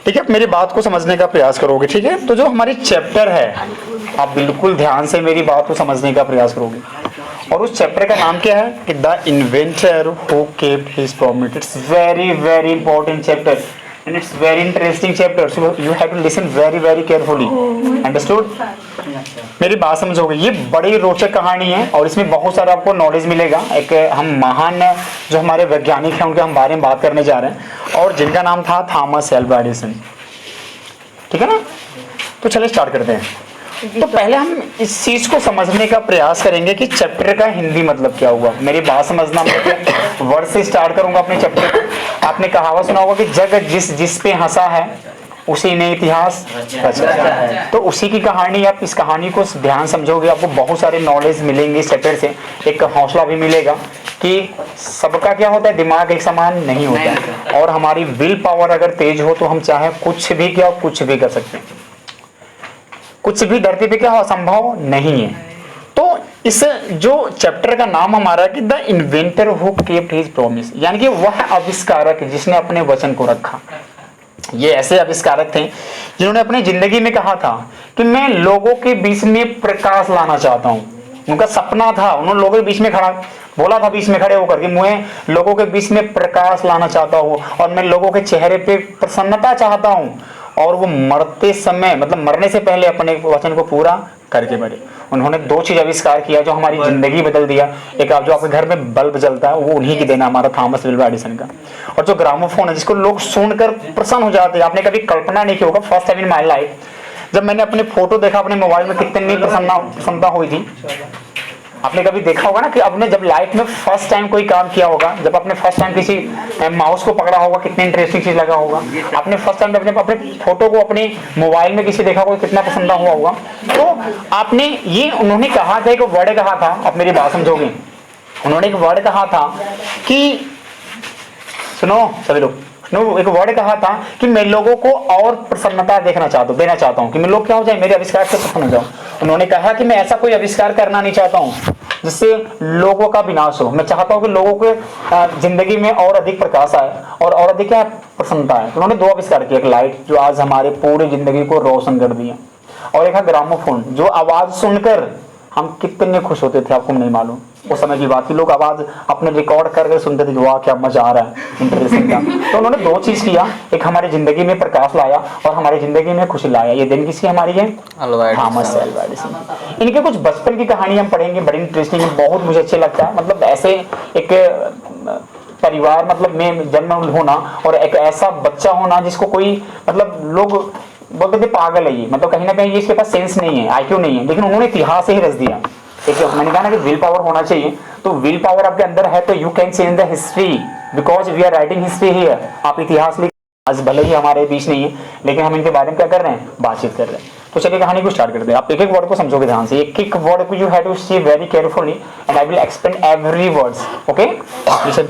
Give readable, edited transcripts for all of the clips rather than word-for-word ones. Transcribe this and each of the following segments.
ठीक है, मेरी बात को समझने का प्रयास करोगे, ठीक है। तो जो हमारी चैप्टर है, आप बिल्कुल ध्यान से मेरी बात को समझने का प्रयास करोगे। और उस चैप्टर का नाम क्या है कि the inventor who kept his promise. It's very very important chapter and it's very interesting chapter, so you have to listen very very carefully. Understood? मेरी बात समझोगे। ये बड़ी रोचक कहानी है और इसमें बहुत सारा आपको नॉलेज मिलेगा। एक हम महान जो हमारे वैज्ञानिक हैं उनके हम बारे में बात करने जा रहे हैं और जिनका नाम था थॉमस एल्वा एडिसन। ठीक है ना, तो चलिए स्टार्ट करते हैं। तो पहले हम इस चीज को समझने का प्रयास करेंगे कि चैप्टर का हिंदी मतलब क्या हुआ। मेरी बात समझना, मैं वर्ड से स्टार्ट करूंगा अपने चैप्टर को। आपने कहावत सुना होगा कि जग जिस पे हंसा है उसी ने इतिहास रचा है। तो उसी की कहानी, आप इस कहानी को ध्यान समझोगे, आपको बहुत सारे नॉलेज मिलेंगे इस चैप्टर से। एक हौसला भी मिलेगा कि सबका क्या होता है, दिमाग एक समान नहीं होता और हमारी विल पावर अगर तेज हो तो हम चाहे कुछ भी क्या कुछ भी कर सकते हैं। कुछ भी धरती पे क्या हो असंभव नहीं है। तो इस जो चैप्टर का नाम हमारा कि the inventor who kept his promise, यानी कि वह आविष्कारक जिसने अपने वचन को रखा। ये ऐसे आविष्कारक थे जिन्होंने अपनी जिंदगी में कहा था कि मैं लोगों के बीच में प्रकाश लाना चाहता हूं। उनका सपना था, उन्होंने लोगों के बीच में खड़ा बोला था, बीच में खड़े होकर कि मैं लोगों के बीच में प्रकाश लाना चाहता हूं और मैं लोगों के चेहरे पे प्रसन्नता चाहता हूं। और वो मरते समय, मतलब मरने से पहले अपने वचन को पूरा करके मरे। उन्होंने दो चीज आविष्कार किया जो हमारी जिंदगी बदल दिया। एक आप जो आपके घर में बल्ब जलता है वो उन्हीं की देना, हमारा थॉमस एल्वा एडिसन का। और जो ग्रामोफोन है जिसको लोग सुनकर प्रसन्न हो जाते हैं, आपने कभी कल्पना नहीं की होगा। First time in my life जब मैंने अपने फोटो देखा अपने मोबाइल में, कितनी प्रसन्नता हुई थी। आपने कभी देखा होगा ना कि आपने जब लाइफ में फर्स्ट टाइम कोई काम किया होगा, जब आपने फर्स्ट टाइम किसी माउस को पकड़ा होगा, कितनी इंटरेस्टिंग चीज लगा होगा। आपने फर्स्ट टाइम अपने फोटो को अपने मोबाइल में किसी देखा होगा, कितना पसंद हुआ होगा। तो आपने ये, उन्होंने कहा था, एक वर्ड कहा था, आप मेरी बात समझोगे। उन्होंने एक वर्ड कहा था कि, सुनो सभी लोग, एक वर्ड कहा था कि मैं लोगों को और प्रसन्नता देना चाहता हूं कि मैं लोग क्या हो जाए, मेरे आविष्कार से प्रसन्न हो जाऊं। उन्होंने कहा कि मैं ऐसा कोई आविष्कार करना नहीं चाहता हूं जिससे लोगों का विनाश हो। मैं चाहता हूं कि लोगों के जिंदगी में और अधिक प्रकाश आए और अधिक क्या प्रसन्नता आए। उन्होंने दो आविष्कार किए, एक लाइट जो आज हमारे पूरी जिंदगी को रोशन कर दिया, और एक है ग्रामोफोन जो आवाज सुनकर हम कितने खुश होते थे, आपको नहीं मालूम। उस समय की बात की लोग आवाज अपने रिकॉर्ड करके सुनते थे, वाह क्या मजा आ रहा है, इंटरेस्टिंग था। तो उन्होंने दो चीज किया, एक हमारी जिंदगी में प्रकाश लाया और हमारी जिंदगी में खुशी लाया। ये दिन किसी हमारी है, थॉमस एल्वा एडिसन। इनके कुछ बचपन की कहानी हम पढ़ेंगे, बड़ी इंटरेस्टिंग है, बहुत मुझे अच्छे लगता है। मतलब ऐसे एक परिवार मतलब में जन्म होना और एक ऐसा बच्चा होना जिसको कोई, मतलब लोग बोलते थे पागल है ये, मतलब कहीं ना कहीं ये इसके पास सेंस नहीं है, आईक्यू नहीं है, लेकिन उन्होंने इतिहास से ही रच दिया। एक मैंने कहा ना कि विल पावर होना चाहिए, तो विल पावर आपके अंदर है तो you can change the history, because we are writing history here. आप इतिहास लिख, आज भले ही हमारे बीच नहीं है लेकिन हम इनके बारे में क्या कर रहे हैं, बातचीत कर रहे हैं। तो चलिए कहानी को स्टार्ट करते हैं। आप एक एक वर्ड को समझोगे ध्यान से, एक एक वर्ड को you have to see very carefully and I will explain every words, okay. Listen.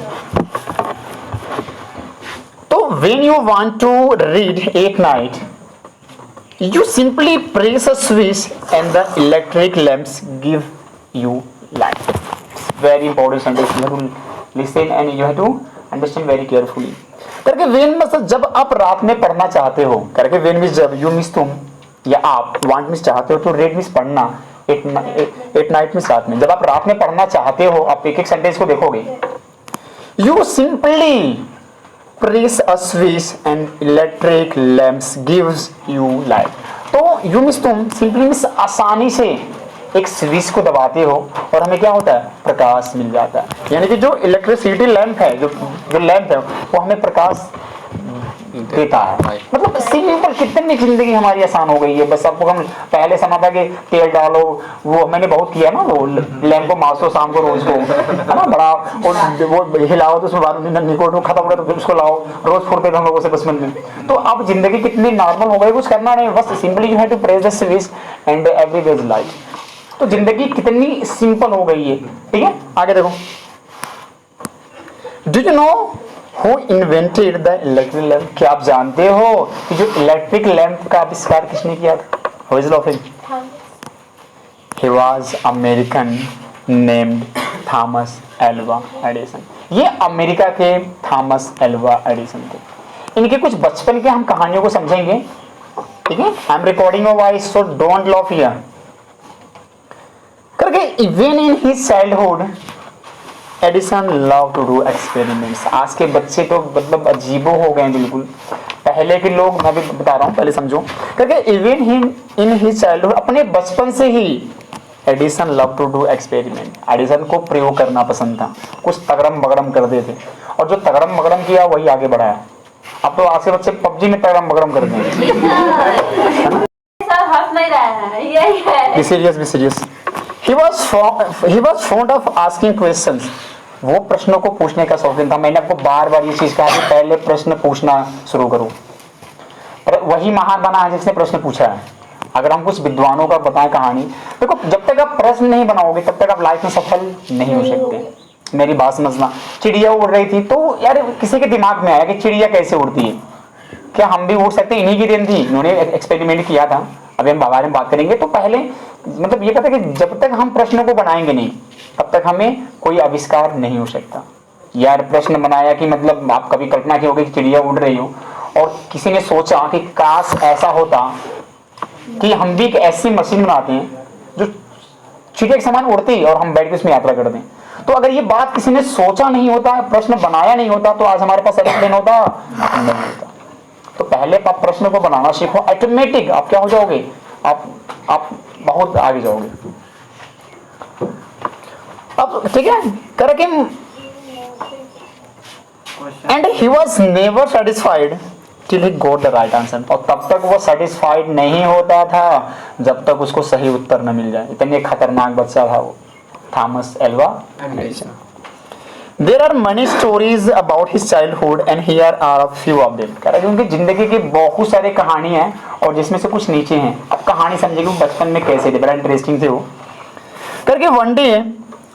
तो when you want to read at night, you simply press a switch and the electric lamps give you light. It's very important sentence, you have to listen and you have to understand very carefully. करके when मतलब जब आप रात में पढ़ना चाहते हो, करके when means जब, you means तुम या आप, want means चाहते हो, तो read means पढ़ना, at night means रात में। जब आप रात में पढ़ना चाहते हो, आप एक एक सेंटेंस को देखोगे, you simply press a switch and electric lamps gives you light. तो यू मीन्स तुम, सिंपली मीन्स आसानी से एक स्विच को दबाते हो और हमें क्या होता है, प्रकाश मिल जाता है। यानी कि जो इलेक्ट्रिसिटी लैंप है, जो लैंप है वो हमें प्रकाश देता है। मतलब सिंपल, कितनी जिंदगी हमारी आसान हो गई है। बस आपको हम पहले समय था कि तेल डालो, वो मैंने बहुत किया ना, वो लैंप को मासो शाम को रोज को, है ना, बड़ा वो हिलाओ तो उसमें निकोट खत्म हो गया तो उसको लाओ, रोज फोड़ते थे हम लोगों से बचपन में। तो अब जिंदगी कितनी नॉर्मल हो गई, कुछ करना नहीं, बस simply you have to press the switch and every way is light. तो जिंदगी कितनी सिंपल हो गई है। ठीक है, आगे देखो। Do you know Who invented the electric lamp? क्या आप जानते हो कि जो इलेक्ट्रिक लैंप का आविष्कार किसने किया था? Who is laughing? He was American named Thomas Alva Edison. ये अमेरिका के थॉमस एल्वा एडिसन थे। इनके कुछ बचपन के हम कहानियों को समझेंगे, ठीक है। I am recording your voice so don't laugh here करके। Even in his childhood Edison love to do experiments. आज के बच्चे तो मतलब अजीबो हो गए हैं बिल्कुल। पहले के लोग, मैं भी बता रहा हूँ पहले समझो करके। Even him in his childhood, अपने बचपन से ही Edison love to do experiment. Edison को प्रयोग करना पसंद था, कुछ तगड़म बगड़म कर देते और जो तगड़म बगड़म किया वही आगे बढ़ाया। अब तो आज के बच्चे पबजी में तगड़म बगड़म कर देंगे। हंस नहीं रहा है, यही है। Be serious, be serious. He was fond of asking questions. वो प्रश्नों को पूछने का शौकीन था। मैंने आपको बार बार ये चीज कहा कि पहले प्रश्न पूछना शुरू करो। पर वही महान बना है जिसने प्रश्न पूछा है। अगर हम कुछ विद्वानों का बताएं कहानी, देखो जब तक आप प्रश्न नहीं बनाओगे तब तक आप लाइफ में सफल नहीं हो सकते। मेरी बात समझना। चिड़िया उड़ रही थी तो यार किसी के दिमाग में आया कि चिड़िया कैसे उड़ती है, क्या हम भी उड़ सकते हैं? इन्हीं की देन थी, इन्होंने एक्सपेरिमेंट किया था। अभी हम बारे में बात करेंगे। तो पहले मतलब ये कहते हैं कि जब तक हम प्रश्नों को बनाएंगे नहीं तब तक हमें कोई आविष्कार नहीं हो सकता। यार प्रश्न बनाया कि मतलब आप कभी कल्पना की होगी कि चिड़िया उड़ रही हो और किसी ने सोचा कि काश ऐसा होता कि हम भी एक ऐसी मशीन बनाते हैं जो चिड़िया के समान उड़ती और हम बैठ के उसमें यात्रा करते हैं। तो अगर ये बात किसी ने सोचा नहीं होता, प्रश्न बनाया नहीं होता, तो आज हमारे पास एरोप्लेन होता नहीं होता। तो पहले आप प्रश्न को बनाना सीखो, ऑटोमेटिक आप क्या हो जाओगे, आप बहुत आगे जाओगे। अब ठीक है करके। And he was never satisfied till he got the right answer. और तब तक वो सेटिस्फाइड नहीं होता था जब तक उसको सही उत्तर न मिल जाए। इतने खतरनाक बच्चा था वो, Thomas Alva Edison. There are many stories about his childhood and here are a few of them। कह रहा है उनकी जिंदगी की बहुत सारी कहानी है और जिसमें से कुछ नीचे हैं। अब कहानी समझेगी वो बचपन में कैसे थे, बड़ा इंटरेस्टिंग थे वो करके। One day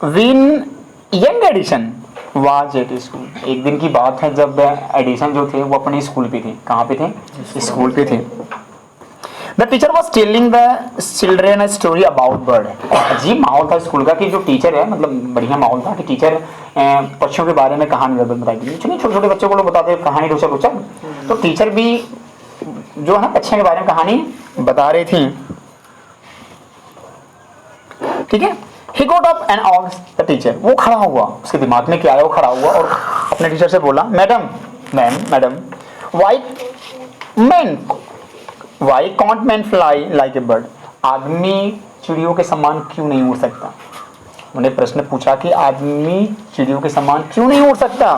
when young Edison was at school. एक दिन की बात है जब एडिसन जो थे वो अपने स्कूल पे थे। कहाँ पे थे? स्कूल पे थे। The teacher was telling the children a story about bird. अजीब माहौल था स्कूल का कि जो टीचर है मतलब बढ़िया माहौल था कि टीचर पक्षियों के बारे में कहानी बताई। छोटे छोटे बच्चों को लोग बताते कहानी रोचक रोचक, तो टीचर भी जो है ना पक्षियों के बारे में कहानी बता रही थी, ठीक है। He got up and asked the teacher। वो खड़ा हुआ, उसके दिमाग में क्या आया, वो खड़ा हुआ और अपने टीचर से बोला, madam why can't man fly like a bird? आदमी चिड़ियों के समान क्यों नहीं उड़ सकता? उन्हें प्रश्न पूछा कि आदमी चिड़ियों के समान क्यों नहीं उड़ सकता?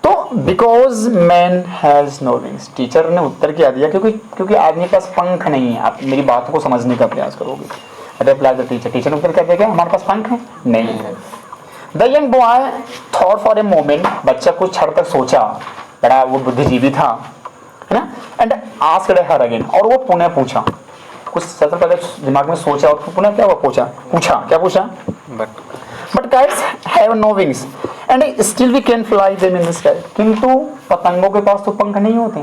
तो because man has no wings. Teacher ने उत्तर क्या दिया, क्योंकि आदमी के पास पंख नहीं है। आप मेरी बात को समझने का प्रयास करोगे। Reply the teacher. टीचर ने उत्तर क्या दिया, हमारे पास पंख है नहीं है। The young boy thought for a moment. बच्चा कुछ क्षण तक सोचा, बड़ा वो बुद्धिजीवी था, है ना। And asked her again. और वो पुनः पूछा, कुछ सत्र पहले दिमाग में सोचा और पुनः क्या हुआ, पूछा but kites have no wings and still we can fly them in the sky. किंतु पतंगों के पास तो पंख नहीं होते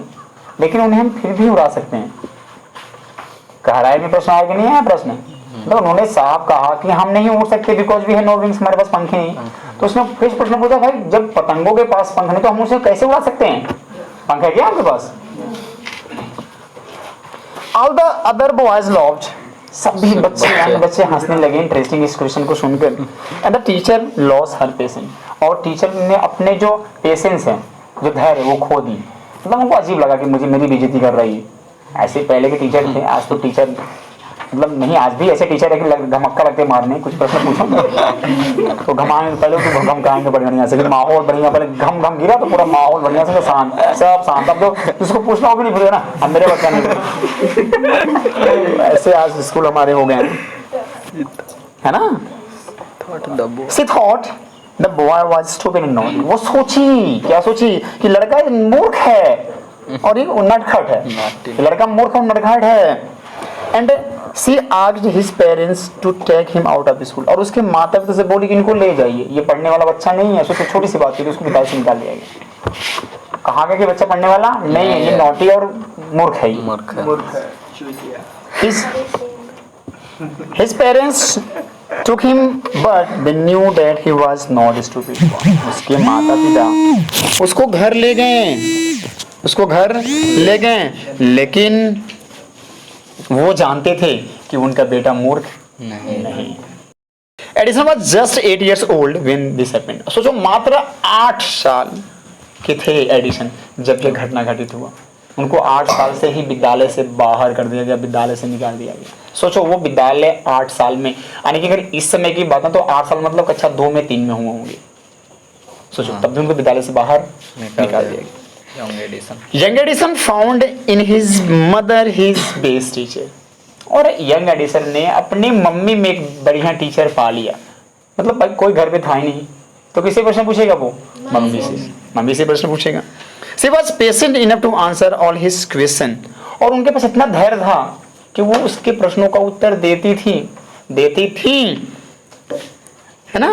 लेकिन उन्हें हम फिर भी उड़ा सकते हैं। गहराई में प्रश्न आया कि नहीं आया प्रश्न? तो उन्होंने साफ कहा कि हम नहीं उड़ सकते because we have no wings, हमारे पास पंख नहीं। तो उसने फिर प्रश्न पूछा, भाई जब पतंगों के पास पंख नहीं तो हम उसे कैसे उड़ा सकते हैं? पंख है क्या आपके पास? All the other boys laughed। सभी बच्चे हंसने लगे इंटरेस्टिंग इस क्वेश्चन को सुनकर। And the teacher loss her patience. और टीचर ने अपने जो पेशेंस है, जो धैर्य है, वो खो दी। मतलब उनको अजीब लगा कि मुझे मेरी बेइज्जती कर रही है। ऐसे पहले के टीचर थे, आज तो टीचर मतलब नहीं, आज भी ऐसे टीचर है कि धमक्का लगते मारने। कुछ प्रश्न पूछो तो घमाएंगे, पहले तो धमकाएंगे बढ़िया से, माहौल बढ़िया, पहले घम गिरा तो पूरा माहौल बढ़िया से शांत, सब शांत। अब तो जिसको पूछना हो भी नहीं पूछे ना, अब मेरे बच्चा नहीं। ऐसे आज स्कूल हमारे हो गए है ना। She thought the boy was stupid and naughty। वो सोची, क्या सोची कि लड़का मूर्ख है और ये नटखट है, लड़का मूर्ख और नटखट है। And she asked his parents to take him out of school। और उसके माता पिता से बोली कि इनको ले जाइए, ये पढ़ने वाला बच्चा नहीं है। उसको छोटी सी बात थी, उसको विद्यालय से निकाल दिया गया। कहा गया कि बच्चा पढ़ने वाला नहीं है, ये नॉटी और मूर्ख है। His parents took him but they knew that he was not stupid। उसके माता पिता उसको घर ले गए उसको घर ले गए, लेकिन वो जानते थे कि उनका बेटा मूर्ख नहीं। Edison was just 8 years old when this happened। सोचो मात्र 8 साल के थे एडिसन जब ये घटना घटित हुआ। उनको 8 साल से ही विद्यालय से बाहर कर दिया गया, विद्यालय से निकाल दिया गया। सोचो वो विद्यालय 8 साल में, यानी कि अगर इस समय की बात है तो 8 साल मतलब कक्षा 2 में 3 में हुए होंगे। सोचो तब भी उनको विद्यालय से बाहर निकाल दिया गया। Young Edison found in his mother his best teacher. और यंग एडिसन ने अपनी मम्मी में एक बढ़िया टीचर पा लिया। मतलब भाई कोई घर पे था ही नहीं तो किससे प्रश्न पूछेगा वो? मम्मी से प्रश्न पूछेगा। She was patient enough to answer all his question. और उनके पास इतना धैर्य था कि वो उसके प्रश्नों का उत्तर देती थी, है ना।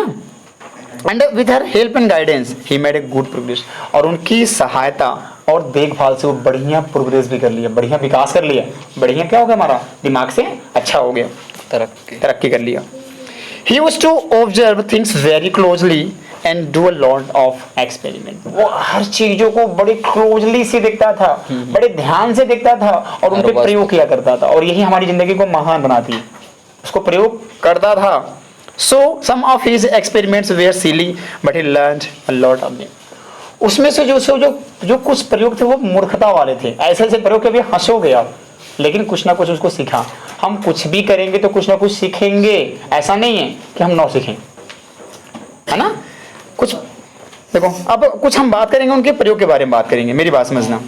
And with her help and guidance he made a good progress. और उनकी सहायता और देखभाल से वो बढ़िया प्रोग्रेस भी कर लिया, बढ़िया विकास कर लिया। बढ़िया क्या हो गया? हमारा दिमाग से अच्छा हो गया, तरक्की कर लिया। He used to observe things very closely and do a lot of experiment। वो हर चीजों को बड़े क्लोजली से देखता था, बड़े ध्यान से देखता था और उन पे प्रयोग किया करता था। और यही हमारी जिंदगी को महान बनाती है, उसको प्रयोग करता था। So some of his experiments were silly but he learned a lot of them। उसमें से जो कुछ प्रयोग थे वो मूर्खता वाले थे। ऐसे प्रयोग के भी हंसोगे आप, लेकिन कुछ ना कुछ उसको सीखा। हम कुछ भी करेंगे तो कुछ ना कुछ सीखेंगे, ऐसा नहीं है कि हम ना सीखें, है ना। कुछ देखो, अब कुछ हम बात करेंगे उनके प्रयोग के बारे में बात करेंगे, मेरी बात समझना।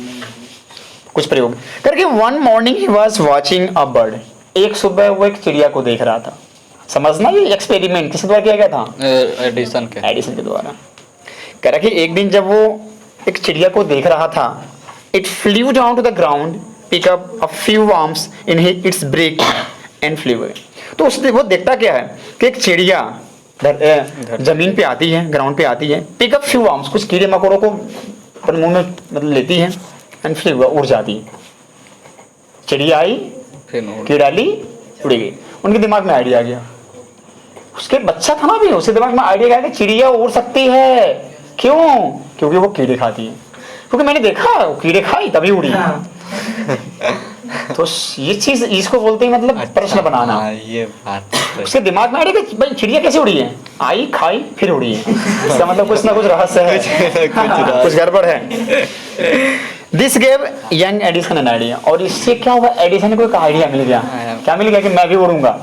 कुछ प्रयोग करके one morning he was watching a bird. एक सुबह वो एक चिड़िया को देख रहा था। समझना, ये एक्सपेरिमेंट किस द्वारा किया गया था? एडिसन के द्वारा। कह रहा कि एक दिन जब वो एक चिड़िया को देख रहा था, it flew down to the ground, pick up a few worms in its beak and flew away। तो उसने वो देखता क्या है कि एक चिड़िया जमीन पे आती है, ग्राउंड पे आती है, पिक अप फ्यू वर्म्स, कुछ कीड़े मकोड़ों को अपने मुंह में मतलब लेती है, एंड फ्ली उड़ जाती है। चिड़िया आई, कीड़ा ली, उड़ गई। उनके दिमाग में आइडिया आ गया। उसके बच्चा था ना भी, उसके दिमाग में आइडिया आया कि चिड़िया उड़ सकती है। क्यों? क्योंकि वो कीड़े खाती है। क्योंकि मैंने देखा वो कीड़े खाई तभी उड़ी। तो ये चीज इसको बोलते हैं मतलब प्रश्न बनाना। ये बात उसके दिमाग में आ रही है भाई चिड़िया कैसे उड़ी है? आई, खाई, फिर उड़ी है। इसका मतलब कुछ ना कुछ रहस्य है, कुछ गड़बड़ है। This gave young Edison an idea. और इससे क्या हुआ? एडिसन को एक आइडिया मिल गया। क्या मिल गया? कि मैं भी उड़ूंगा।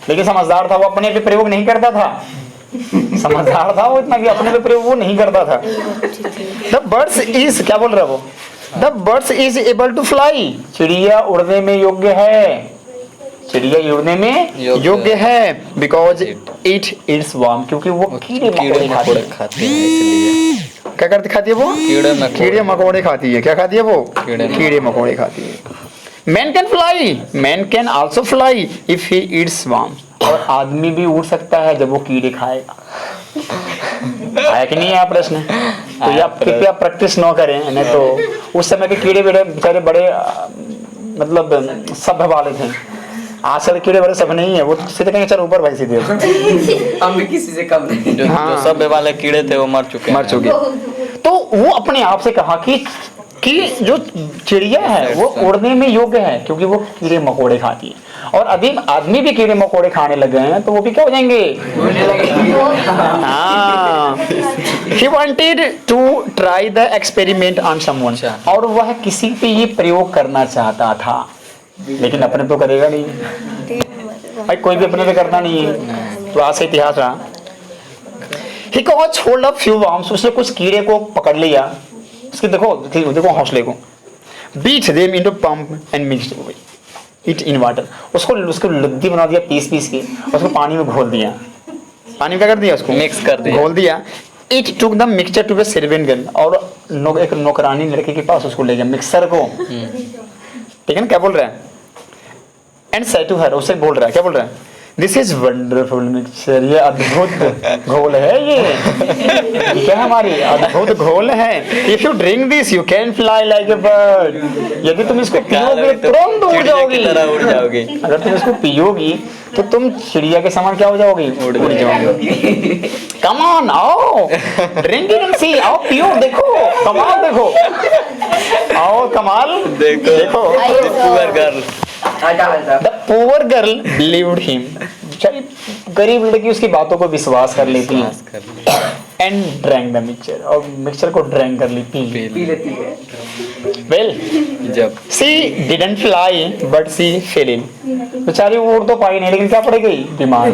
लेकिन समझदार था, वो अपने पे प्रयोग नहीं करता था। समझदार था वो इतना कि अपने पे प्रयोग वो नहीं करता था। द बर्ड्स इज, क्या बोल रहा है वो? The birds is able to fly। चिड़िया उड़ने में योग्य है, चिड़िया उड़ने में योग्य है। बिकॉज इट इट्स वर्म, क्योंकि वो कीड़े मकोड़े खाती है। इसलिए क्या करती खाती है वो? कीड़े मकोड़े खाती है। क्या खाती है वो? कीड़े मकोड़े खाती है। Man can fly, man can also fly if he eats worm. और आदमी भी उड़ सकता है जब वो कीड़े खाएगा। आया कि नहीं है प्रश्न? तो ये कृपया प्रैक्टिस न करें, नहीं तो उस समय के कीड़े बेचारे बड़े मतलब सभ्य वाले थे। आजकल कीड़े बड़े सब नहीं है, वो सीधे कहेंगे चल ऊपर भाई सीधे। हम भी किसी से कम नहीं। जो सभ्य वाले कीड़े थे वो मर चुके। तो वो अपने आप से कहा कि जो चिड़िया है वो उड़ने में योग्य है, क्योंकि वो कीड़े मकोड़े खाती है। और अभी आदमी भी कीड़े मकोड़े खाने लग गए हैं, तो वो भी क्या हो जाएंगे? He wanted to try the experiment on someone। और वह किसी पे ये प्रयोग करना चाहता था, लेकिन अपने तो करेगा नहीं भाई, कोई भी अपने पे करना नहीं है। तो आज से इतिहास रहा। He caught hold of few worms। उसने कुछ कीड़े को पकड़ लिया, उसके देखो हौसले को। Beat them into pump and mixed it in water। उसको लद्दी बना दिया पीस के, उसको पानी में घोल दिया। पानी में क्या कर दिया? उसको मिक्स कर दिया, घोल दिया। It took the mixture to a servant girl। और एक नौकरानी लड़के के पास उसको ले गया मिक्सर को। ठीक है ना? क्या बोल रहा है? एंड say to her, उससे बोल रहा है, क्या बोल रहा है? This is wonderful mixture. ये अद्भुत घोल है, ये क्या हमारी अद्भुत घोल है। If you drink this you can fly like a bird. यदि तुम इसको पियोगे तुरंत उड़ जाओगी। अगर तुम इसको पियोगी तो तुम चिड़िया के समान क्या हो जाओगी? उड़ जाओगी। कम ऑन, आओ ड्रिंक इट एंड सी। आओ पियो, देखो, कमाल देखो, आओ कमाल देखो देखो poor girl the poor girl believed him, गरीब लड़की उसकी बातों को विश्वास कर लेती है एंड ड्रैंक द मिक्सचर, और मिक्सचर को ड्रैंक कर ली, पी लेती है। वेल जब she didn't fly but she fell in, बेचारी वो उड़ तो पाई नहीं लेकिन क्या पड़ गई, बीमार।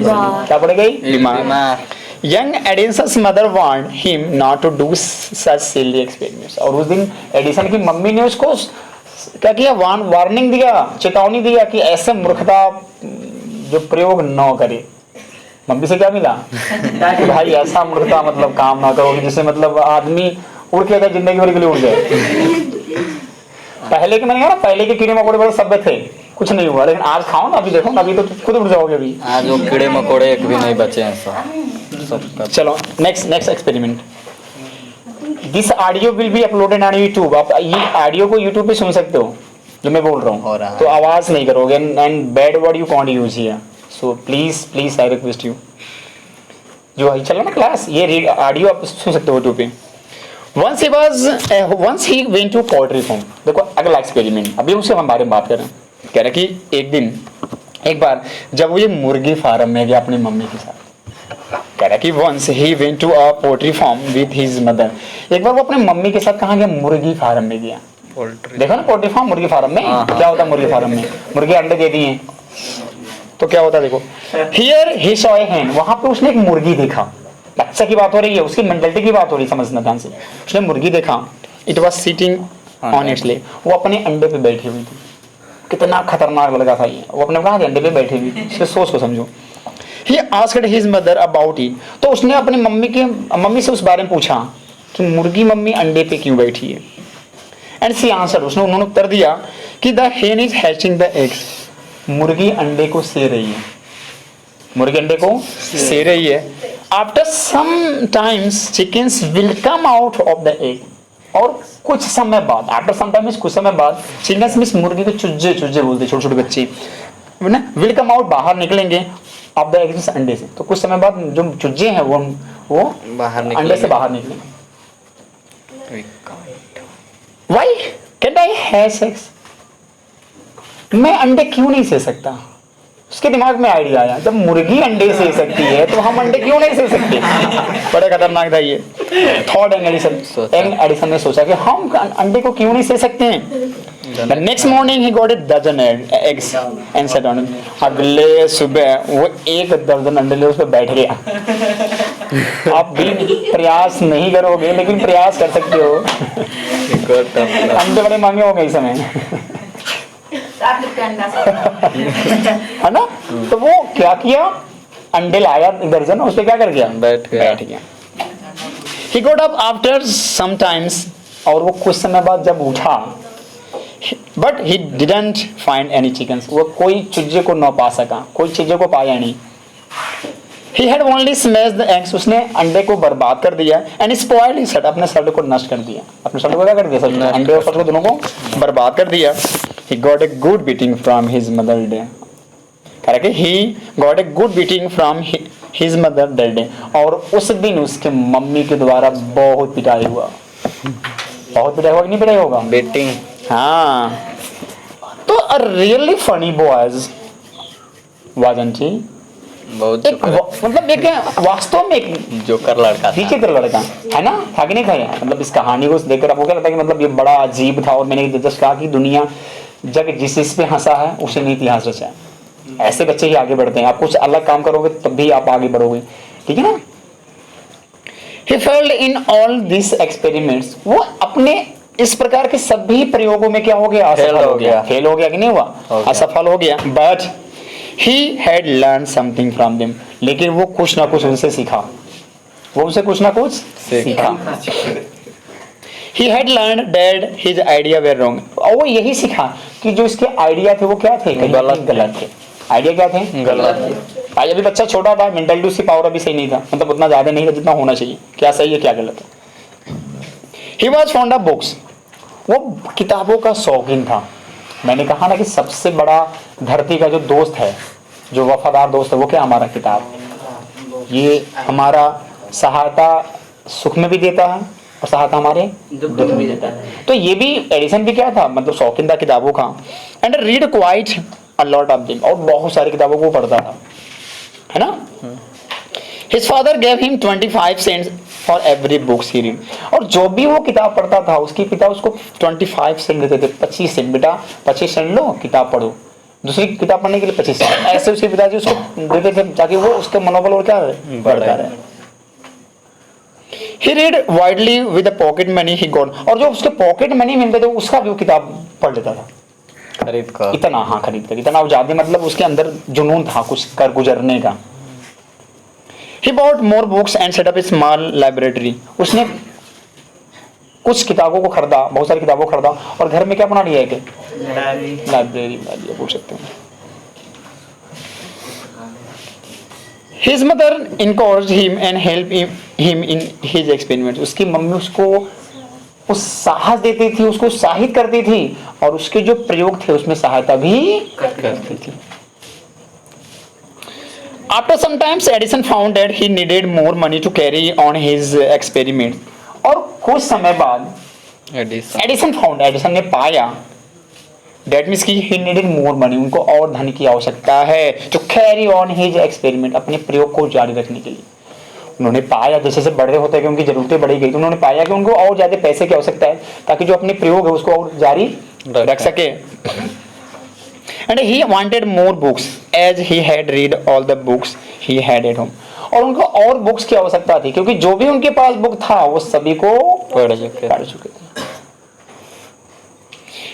क्या पड़ गई, बीमार। Young Edison's mother want him not to do such silly experiments, और उस दिन एडिसन की मम्मी ने उसको क्या किया, वार्निंग दिया, चेतावनी दिया कि ऐसे मूर्खता जो प्रयोग न करे। मम्मी से क्या मिला कि भाई ऐसा मूर्खता मतलब काम ना करोगे जिससे मतलब आदमी उड़ के अगर जिंदगी भर के लिए उड़ जाए। पहले के मैंने कहा ना, पहले के कीड़े मकोड़े बड़े सभ्य थे, कुछ नहीं हुआ, लेकिन आज खाओ ना, अभी देखो ना, अभी तो खुद उड़ जाओगे अभी। आज वो कीड़े मकोड़े एक भी नहीं बचे हैं सब। चलो next experiment. This audio will be uploaded on YouTube, आप ये ऑडियो को यूट्यूब पे सुन सकते हो जो मैं बोल रहा हो रहा हूँ, है। तो आवाज नहीं करोगे and bad word you can't use here, so please I request you, जो चलो ना क्लास, ये ऑडियो आप सुन सकते हो यूट्यूब पे। once he went to poultry farm, देखो अगला एक्सपेरिमेंट, अभी उसके हम बारे में बात कर रहे हैं। कह रहे कि एक बार जब वो ये मुर्गी फार्म में गया अपनी मम्मी के साथ, कह रहा कि once he went to a poultry farm with his mother, एक बार वो अपने मम्मी के साथ कहाँ गया, मुर्गी फार्म में गया। पोल्ट्री देखो ना पोल्ट्री फार्म, मुर्गी फार्म में क्या होता है, मुर्गी फार्म में मुर्गी अंडे देती हैं, तो क्या होता है देखो, here he saw a hen, वहां पे उसने एक मुर्गी देखा, बच्चा की बात हो रही है, उसकी मेंटलिटी की बात हो रही है, समझना ध्यान से। उसने मुर्गी देखा, it was sitting on it's leg, वो अपने अंडे पे बैठी हुई थी। कितना खतरनाक लगा था ये, वो अपने कहा अंडे पे बैठी हुई, इसके सोच को समझो। He asked his mother about it, तो उसने अपनी मम्मी से उस बारे में पूछा कि मुर्गी मम्मी अंडे पे क्यों बैठी है। एंड सी आंसर, उन्होंने उत्तर दिया कि the hen is hatching the eggs, मुर्गी अंडे को से रही है, मुर्गी अंडे को से रही है। After some times chickens will come out of the egg, और कुछ समय बाद, आफ्टर सम टाइम्स कुछ समय बाद, चिकन्स मींस मुर्गी के चुज्जे बोलते, छोटे छोटे बच्चे ना, विल कम आउट बाहर निकलेंगे ऑफ द एग अंडे से, तो कुछ समय बाद जो चुज्जे हैं वो बाहर अंडे से बाहर निकलेंगे। Why can't I have sex? मैं अंडे क्यों नहीं से सकता? उसके दिमाग में आइडिया आया, जब मुर्गी अंडे से सकती है तो हम अंडे क्यों नहीं से सकते। बड़ा खतरनाक था ये थॉट। एडिसन ने सोचा कि हम अंडे को क्यों नहीं से सकते हैं। The next morning he got a dozen eggs and sat on it. अगले सुबह वो एक दर्जन अंडे ले उस पर बैठ गया। आप भी प्रयास नहीं करोगे लेकिन प्रयास कर सकते हो। अंडे बड़े महंगे हो गए इस समय, है ना। तो वो क्या किया, अंडे लाया एक दर्जन, उस पर क्या कर गया, बैठ गया। He got up after some times, और वो कुछ समय बाद जब उठा, but he didn't find any chickens, वो कोई चूजे को न पा सका, कोई चीजों को पाया नहीं। He had only smashed the eggs, उसने अंडे को बर्बाद कर दिया, and spoiled his herd, अपने शर्ट को नष्ट कर दिया, अपने शर्ट को क्या कर दिया, अंडे और शर्ट को दोनों को बर्बाद कर दिया। He got a good beating from his mother that day, correct, he got a good beating from his mother that day, और उस दिन उसके मम्मी के द्वारा बहुत पिटाई हुआ। बहुत पिटाई हुआ कि नहीं पिटाई होगा, बेटिंग। हाँ, तो रियली फनी बॉयज वाजंट ही, बहुत एक मतलब एक वास्तव में एक जोकर लड़का था, विचित्र लड़का है ना, था कि नहीं था ये। मतलब इस कहानी को देखकर आपको क्या लगता है कि मतलब ये बड़ा अजीब था, और मैंने जस्ट कहा कि दुनिया जग जिस पे हंसा है उसे नहीं इतिहास रचा है। ऐसे बच्चे ही आगे बढ़ते हैं, आप कुछ अलग काम करोगे तब भी आप आगे बढ़ोगे, ठीक है ना। He failed in all these experiments, वो अपने इस प्रकार के सभी प्रयोगों में क्या हो गया, असफल हो गया। फेल हो गया कि नहीं हुआ, असफल हो गया। But he had learned something from them, लेकिन वो कुछ ना कुछ उनसे सीखा, वो उनसे कुछ ना कुछ सीखा। He had learned that his idea were wrong, और वो यही सीखा कि जो इसके आइडिया थे वो क्या थे, गलत थे। आइडिया क्या थे, गलत थे। आज अभी बच्चा छोटा था, मेंटलिटी उसकी पावर अभी सही नहीं था, मतलब उतना ज्यादा नहीं था जितना होना चाहिए, क्या सही है क्या गलत है। He was fond of books, वो किताबों का शौकीन था। मैंने कहा ना कि सबसे बड़ा धरती का जो दोस्त है, जो वफादार दोस्त है, वो क्या, हमारा किताब। ये हमारा सहायता सुख में भी देता है और सहायता हमारे दुख में में देता है। तो ये भी एडिसन भी क्या था, मतलब शौकीन था किताबों का, and read quite a lot of them, और बहुत सारी किताबों को पढ़ता था, है ना। His father gave him 25 cents for every books he read, और जो भी वो किताब पढ़ता था उसके पिता उसको 25 सेंट देते थे, 25 सेंट, बेटा 25 सेंट लो किताब पढ़ो, दूसरी किताब पढ़ने के लिए 25 सेंट, ऐसे उसके पिताजी उसको देते थे ताकि वो उसका मनोबल और क्या बढ़ता रहे। He read widely with the pocket money he got, और जो उसके पॉकेट मनी मिलते थे उसका भी वो किताब पढ़ लेता था, खरीद कर। इतना, हाँ खरीद कर, इतना ज्यादा, मतलब उसके अंदर जुनून था कुछ कर गुजरने का। He bought more books and set up a small library, उसने कुछ किताबों को खरीदा, बहुत सारी किताबों को खरीदा, और घर में क्या बना लिया है, लाइब्रेरी बना लिया बोल सकते हैं। His mother encouraged him and helped him in his experiments, उसकी मम्मी उसको उस साहस देती थी, उसको उत्साहित करती थी, और उसके जो प्रयोग थे उसमें सहायता भी करती थी। After some time, Edison found that he needed more money to carry on his experiment, और कुछ समय बाद एडिसन ने पाया, That means कि he needed more money, उनको और धन की आवश्यकता है, to carry on his experiment, अपने प्रयोग को जारी रखने के लिए। उन्होंने पाया जैसे जैसे बड़े होते गए उनकी जरूरतें बढ़ी गई, तो उन्होंने पाया कि उनको और ज्यादा पैसे की आवश्यकता है ताकि जो अपने प्रयोग है उसको और जारी रख सके। And he wanted more books as he had read all the books he had at home, और उनको और बुक्स की आवश्यकता थी क्योंकि जो भी उनके पास बुक था वो सभी को पढ़ चुके थे।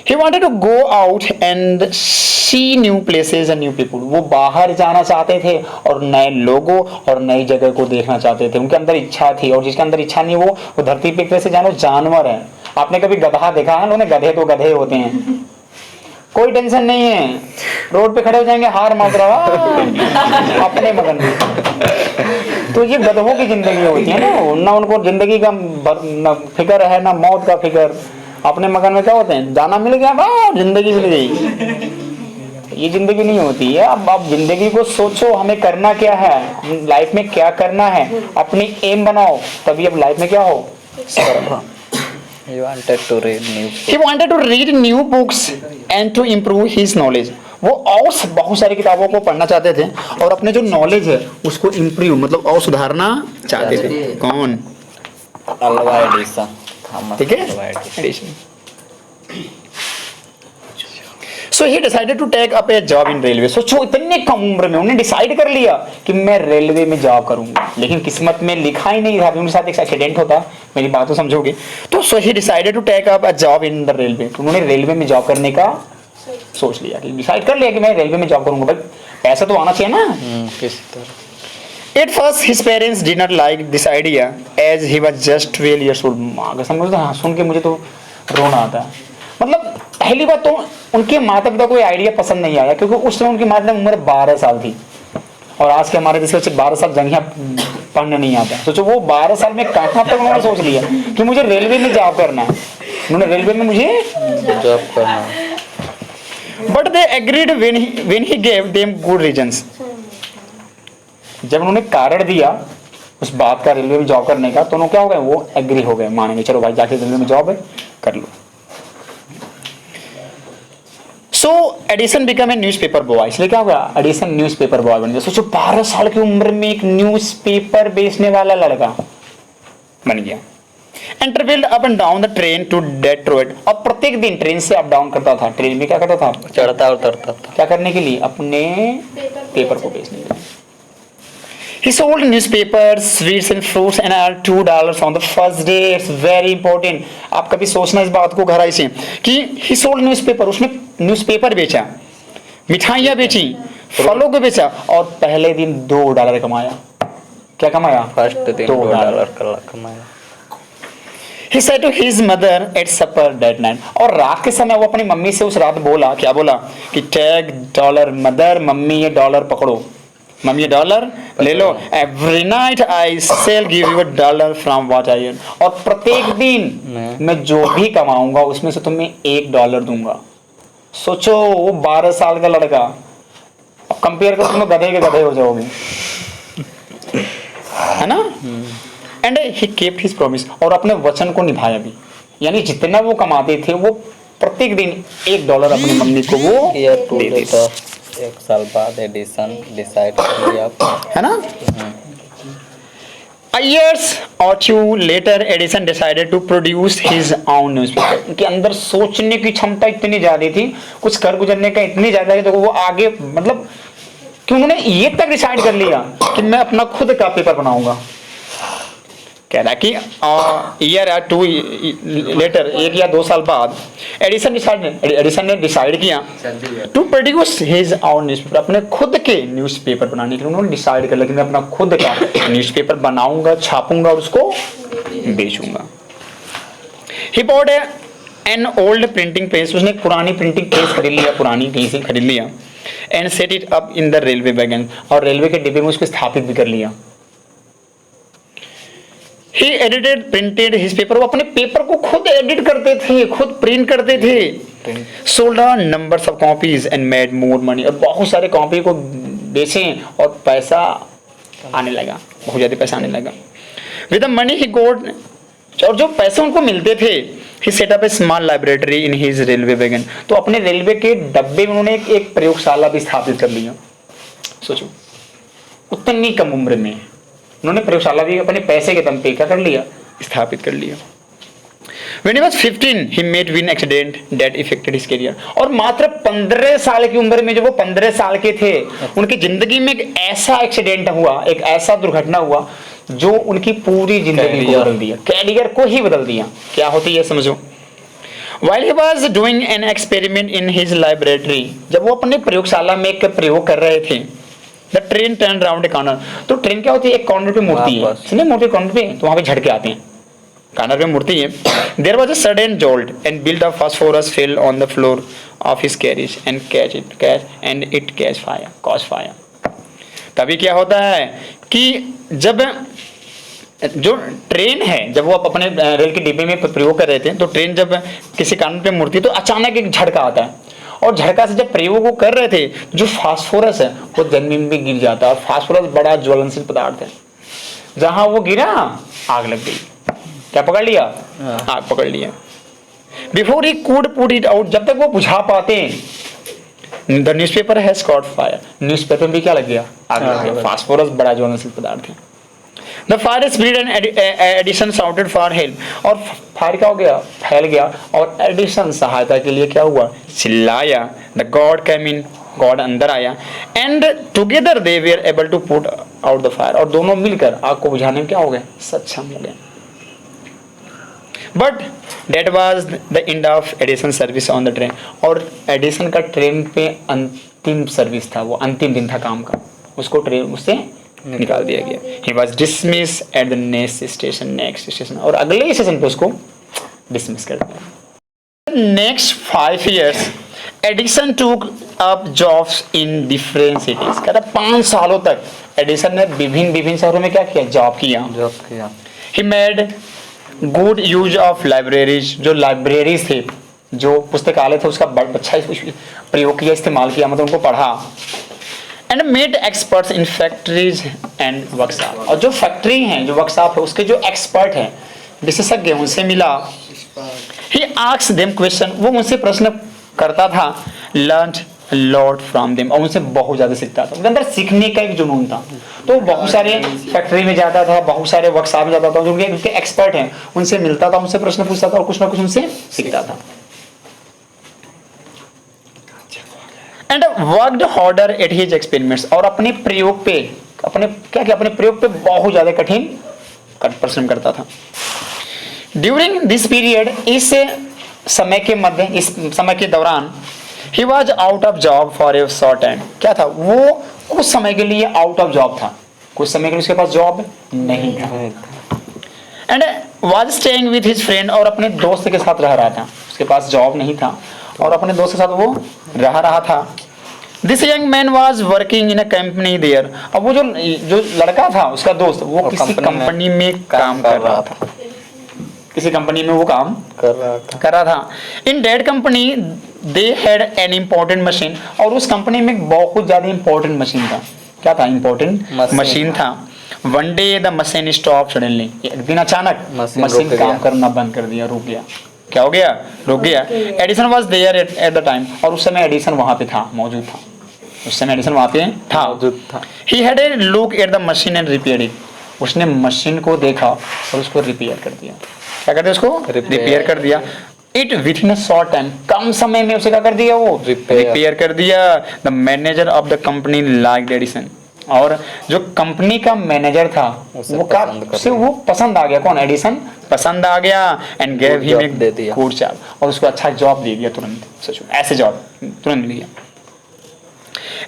He wanted to go out and see new places and new people, वो बाहर जाना चाहते थे और नए लोगों और नई जगह को देखना चाहते थे, उनके अंदर इच्छा थी, और जिसके अंदर इच्छा नहीं वो धरती पे एक तरह से जानो जानवर है। आपने कभी गधा देखा है? उन्होंने गधे तो गधे होते हैं, कोई टेंशन नहीं है, रोड पे खड़े हो जाएंगे हार मार रहा अपने मगन में। तो ये गधों की जिंदगी होती है ना उनको जिंदगी का न फिक्र है ना मौत का फिक्र, अपने मगन में क्या होते हैं, जाना मिल गया वाह जिंदगी मिल गई, ये जिंदगी नहीं होती है। अब आप जिंदगी को सोचो हमें करना क्या है, लाइफ में क्या करना है, अपनी एम बनाओ, तभी अब लाइफ में क्या हो। He wanted to read new He wanted to read new books and to improve his knowledge, वो और बहुत सारी किताबों को पढ़ना चाहते थे और अपने जो नॉलेज है उसको इम्प्रूव मतलब और सुधारना चाहते थे। कौन? अल्वा एडिसन, ठीक है, addition. So he decided to take up a job in railway. सोचो इतने कम उम्र में उन्होंने डिसाइड कर लिया कि मैं रेलवे में जॉब करूंगा, लेकिन किस्मत में लिखा ही नहीं था, उनके साथ एक एक्सीडेंट होता, मेरी बात तो समझोगे। तो so he decided to take up a job in the railway, तो उन्होंने रेलवे में जॉब करने का सोच लिया, कि डिसाइड कर लिया कि मैं रेलवे में जॉब करूंगा, भाई पैसा तो आना चाहिए ना किस तरह। At first his parents did not like this idea as he was just 12 years old. अगर समझो हाँ, सुन के मुझे तो रोना आता है। मतलब पहली बात तो उनके माता पिता को ये आइडिया पसंद नहीं आया क्योंकि उस समय उनकी माता उम्र 12 साल थी और आज के हमारे देश में 12 साल जंगिया पढ़ने नहीं आता। सोचो वो 12 साल में कहाँ तक उन्होंने सोच लिया कि मुझे रेलवे में जॉब करना है, उन्होंने रेलवे में मुझे जॉब करना है। But they agreed when he gave them good reasons. जब उन्होंने कारण दिया उस बात का रेलवे में जॉब करने का, तो उन्होंने क्या हो गए, वो एग्री हो गए, मानेंगे चलो भाई जाके रेलवे में जॉब है कर लो। So Edison become a newspaper boy, इसलिए क्या हो गया, एडिसन न्यूज़पेपर बॉय बन गया। सोचो 12 साल की उम्र में एक न्यूज़पेपर बेचने वाला लड़का बन गया। And travelled up and down the train to Detroit, और प्रत्येक दिन ट्रेन से अप डाउन करता था, ट्रेन में क्या करता था, चढ़ता उतरता था, क्या करने के लिए, अपने पेपर को बेचने के लिए। He sold newspapers, sweets and fruits and earned $2 on the first day. It's very important. आप कभी सोचना इस बात को गहराई से कि he sold newspaper, उसने न्यूज़पेपर बेचा, मिठाइयाँ बेची, फलों को बेचा और पहले दिन $2 कमाया। क्या कमाया? फर्स्ट दिन $2 कमाया। He said to his mother at supper that night, और रात के समय वो अपनी मम्मी से उस रात बोला, क्या बोला कि take $, मदर मम्मी ये $, पकड़ो, मम्मी ये $, ले लो, every night I shall give you $1 from what I earn, और प्रत्येक दिन मैं जो भी कमाऊंगा उसमें से तुम्हें $1 दूंगा। सोचो वो 12 साल का लड़का, अब कंपेयर करो तुम गधे के गधे हो जाओगे, है ना। And he kept his promise, और अपने वचन को निभाया भी। यानी जितना वो कमाते थे वो प्रत्येक दिन $1 अपनी मम्मी को वो ईयर टू देते थे, लेटर, एक साल बाद एडिशन डिसाइड कर लिया। है ना। A years or two later, Edison decided to produce his own newspaper. उनके अंदर सोचने की क्षमता इतनी ज्यादा थी, कुछ कर गुजरने का इतनी ज्यादा है, तो वो आगे मतलब कि उन्होंने ये तक डिसाइड कर लिया कि मैं अपना खुद का पेपर बनाऊंगा। कह रहा कि ईयर या 2 लेटर, 1 या 2 साल बाद एडिसन ने डिसाइड किया to produce his our newspaper, अपने खुद के न्यूज़पेपर बनाने के लिए उन्होंने डिसाइड कर लिया कि मैं अपना खुद का न्यूज़पेपर बनाऊंगा, छापूंगा और उसको बेचूंगा। He bought an old printing press, उसने पुरानी प्रिंटिंग प्रेस खरीद लिया, पुरानी कहीं से खरीद लिया, and set it up in the railway wagon, और रेलवे के डिब्बे में उसको स्थापित भी कर लिया। He edited, printed his paper, वो अपने पेपर को खुद एडिट करते थे, खुद प्रिंट करते थे। Sold a numbers of copies and made more money, और बहुत सारे कॉपी को बेचें और पैसा आने लगा, बहुत ज़्यादा पैसा आने लगा। With the money he got, और जो पैसे उनको मिलते थे, he set up a small laboratory in his railway wagon, तो अपने रेलवे के डब्बे में उन्होंने एक प्रयोगशाला भी स्थापित कर लिया। सोचो उतनी कम उम्र में उन्होंने प्रयोगशाला भी अपने पैसे के दम पे क्या कर लिया, स्थापित कर लिया। When he was 15, he met with an accident that affected his career, और मात्र 15 साल की उम्र में, जब वो 15 साल के थे, उनकी जिंदगी में एक ऐसा एक्सीडेंट हुआ, एक ऐसा दुर्घटना हुआ जो उनकी पूरी जिंदगी को बदल दिया, कैरियर को ही बदल दिया। क्या होती है समझो। While he was doing an experiment in his laboratory, जब वो अपने प्रयोगशाला में एक प्रयोग कर रहे थे, the train turn round A corner, तो ट्रेन क्या होती है, एक कॉर्नर पे मुड़ती है, सुनिए मोटे कॉर्नर पे, तो वहां पे झटके आते हैं, कॉर्नर पे मुड़ती है। There was a sudden jolt and build of phosphorus fell on the floor of his carriage and it cause fire. तभी क्या होता है कि जब जो ट्रेन है, जब वो अपने रेल के डिब्बे में प्रयोग कर रहे थे, तो ट्रेन जब किसी कॉर्नर पे मुड़ती है तो अचानक एक झटका आता है, और झटका से जब प्रयोग वो कर रहे थे, जो फास्फोरस है वो जमीन में गिर जाता है, और फास्फोरस बड़ा ज्वलनशील पदार्थ है, जहां वो गिरा आग लग गई। क्या पकड़ लिया, आग पकड़ लिया। Before he could put it out, जब तक वो बुझा पाते, the newspaper has cot fire, newspaper में भी क्या लग गया, आग लग गया। फास्फोरस बड़ा ज्वलनशील पदार्थ है। The fire spread and Edison shouted for help, और फायर क्या हो गया, फैल गया, और एडिसन सहायता के लिए क्या हुआ, चिल्लाया। The God came in, God अंदर आया, and together they were able to put out the fire, और दोनों मिलकर आग को बुझाने में क्या हो गए, सक्षम हो गए। But that was the end of Edison service on the train, और एडिसन का ट्रेन पे अंतिम सर्विस था, वो अंतिम दिन था काम का, उसको ट्रेन उससे निकाल दिया गया। He was dismiss at the next station, और अगले स्टेशन पे उसको डिसमिस कर दिया। नेक्स्ट 5 years एडिसन टूक up jobs in different cities, कहता 5 सालों तक एडिसन ने विभिन्न शहरों में क्या किया, जॉब किया। He made good use of libraries, जो लाइब्रेरीज थे, जो पुस्तकालय थे, उसका अच्छा प्रयोग किया, इस्तेमाल किया, मतलब उनको पढ़ा। And made experts in factories and workshop, और जो फैक्ट्री हैं, जो वर्कशॉप है, उसके जो एक्सपर्ट हैं, विशेषज्ञ, उनसे मिला। ही आस्क्ड देम क्वेश्चन, वो उनसे प्रश्न करता था। लर्न्ड लॉट फ्रॉम देम, और उनसे बहुत ज्यादा सीखता था, उनके अंदर सीखने का एक जुनून था। तो बहुत सारे फैक्ट्री में जाता था, बहुत सारे वर्कशॉप में जाता था, जो उनके एक्सपर्ट हैं उनसे मिलता था, उनसे प्रश्न पूछता था, और कुछ ना कुछ उनसे सीखता था। And worked harder at his experiments, और अपने प्रयोग पे अपने प्रयोग पे बहुत ज्यादा कठिन परिश्रम करता था। ड्यूरिंग दिस पीरियड, इस समय के दौरान, he was out of job for a short time, क्या था, वो कुछ समय के लिए आउट ऑफ जॉब था, कुछ समय के लिए उसके पास जॉब नहीं था। And was staying with his friend, और अपने दोस्त के साथ रह रहा था, उसके पास जॉब नहीं था और अपने दोस्त के साथ वो रह रहा था। This young man was working in a company there, अब वो जो लड़का था, उसका दोस्त, वो किसी कंपनी में काम कर रहा था, किसी कंपनी में वो काम कर रहा था। In that company they had an important machine, और उस कंपनी में बहुत ज्यादा इम्पोर्टेंट मशीन था। क्या था, इम्पोर्टेंट मशीन था। One day the machine stop suddenly, एक दिन अचानक मशीन मशीन रुक काम गया। करना बंद कर दिया, रुक गया। क्या हो गया? रुक गया। Edison was there at the time, और उस समय एडिसन वहां पे था, मौजूद था। उस समय एडिसन वहां पे था, मौजूद था। He had a look at the machine and repair it, उसने मशीन को देखा और उसको रिपेयर कर दिया। क्या कर दिया? उसको रिपेयर कर दिया। It within short time, कम समय में उसे क्या कर दिया? वो रिपेयर कर दिया। The manager of the company like Edison, और जो कंपनी का मैनेजर था उसे वो पसंद कर उसे वो पसंद आ गया। कौन? एडिसन पसंद आ गया। एंड गेव हिम जॉब दे दिया। गुड जॉब, और उसको अच्छा जॉब दे दिया तुरंत। सोचो, ऐसे जॉब तुरंत मिल गया।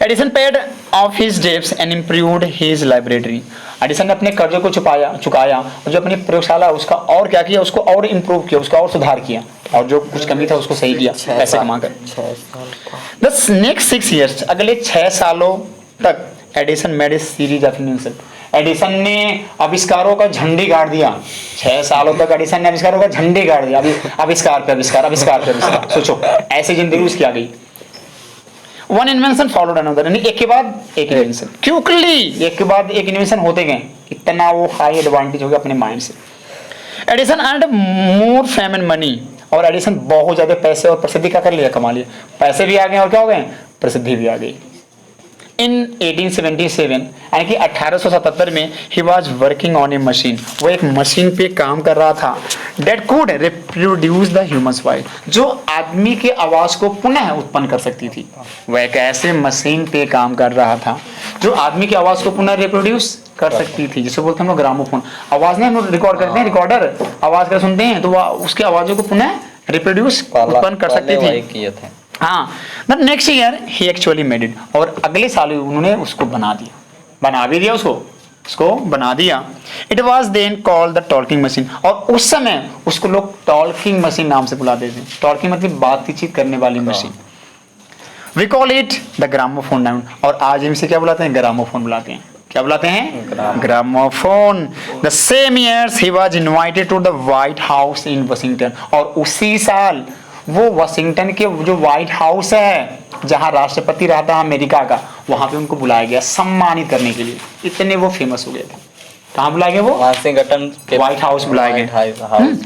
Edison paid of his debts and improved his library, Edison ने अपने कर्जों को चुकाया और जो अपनी प्रयोगशाला उसका और क्या किया? उसको और इम्प्रूव किया, उसका और सुधार किया, और जो कुछ कमी था उसको सही किया पैसे कमा कर। 6 साल था। द नेक्स्ट 6 years, अगले 6 सालों तक Edison made a series of invention, Edison ने आविष्कारों का झंडी गाड़ दिया। 6 सालों तक एडिसन ने आविष्कारों का झंडी गाड़ दिया। अभी आविष्कार पे आविष्कार, आविष्कार पे आविष्कार। सोचो, ऐसी जिंदगी उसकी आ गई। वन इन्वेंशन फॉलोड अनदर, यानी एक के बाद एक इन्वेंशन, क्विकली एक के बाद एक इन्वेंशन होते गए। इतना वो हाई एडवांटेज हो गया अपने माइंड से। Edison earned more fame and money, और एडिसन बहुत ज्यादा पैसे और प्रसिद्धि का कर लिया, कमा लिया। पैसे भी आ गए और क्या हो गए? प्रसिद्धि भी आ गई। इन 1877, यानी कि 1877 में ही was working on a machine, वो एक मशीन पे काम कर रहा था। That could reproduce the human voice, जो आदमी की आवाज को पुनः उत्पन्न कर सकती थी। वह एक ऐसे मशीन पे काम कर रहा था जो आदमी की आवाज को पुनः रिप्रोड्यूस कर सकती थी, जिसे बोलते हैं हम लोग ग्रामोफोन। आवाज नहीं हम लोग रिकॉर्ड करते हैं, रिकॉर्डर आवाज कर सुनते हैं, तो वो उसकी आवाजों को पुनः रिप्रोड्यूस उत्पन्न कर सकती वही थी। किए थे। हाँ, the next year he actually made it, और अगले साल उन्होंने उसको बना दिया, बना भी दिया उसको बना दिया। It was then called the talking machine, और उस समय उसको लोग टॉकिंग मशीन नाम से बुलाते थे। टॉकिंग मतलब बातचीत करने वाली machine. We call it the gramophone now, और आज हम इसे क्या बुलाते हैं? ग्रामोफोन बुलाते हैं। क्या बुलाते हैं? Gramophone. The same years he was invited to the White House in Washington, और उसी साल वो वाशिंगटन के जो व्हाइट हाउस है जहां राष्ट्रपति रहता है अमेरिका का, वहां पे उनको बुलाया गया सम्मानित करने के लिए। इतने वो फेमस हो गए थे। कहाँ बुलाए गए? वो वाशिंगटन के व्हाइट हाउस बुलाए गए। House.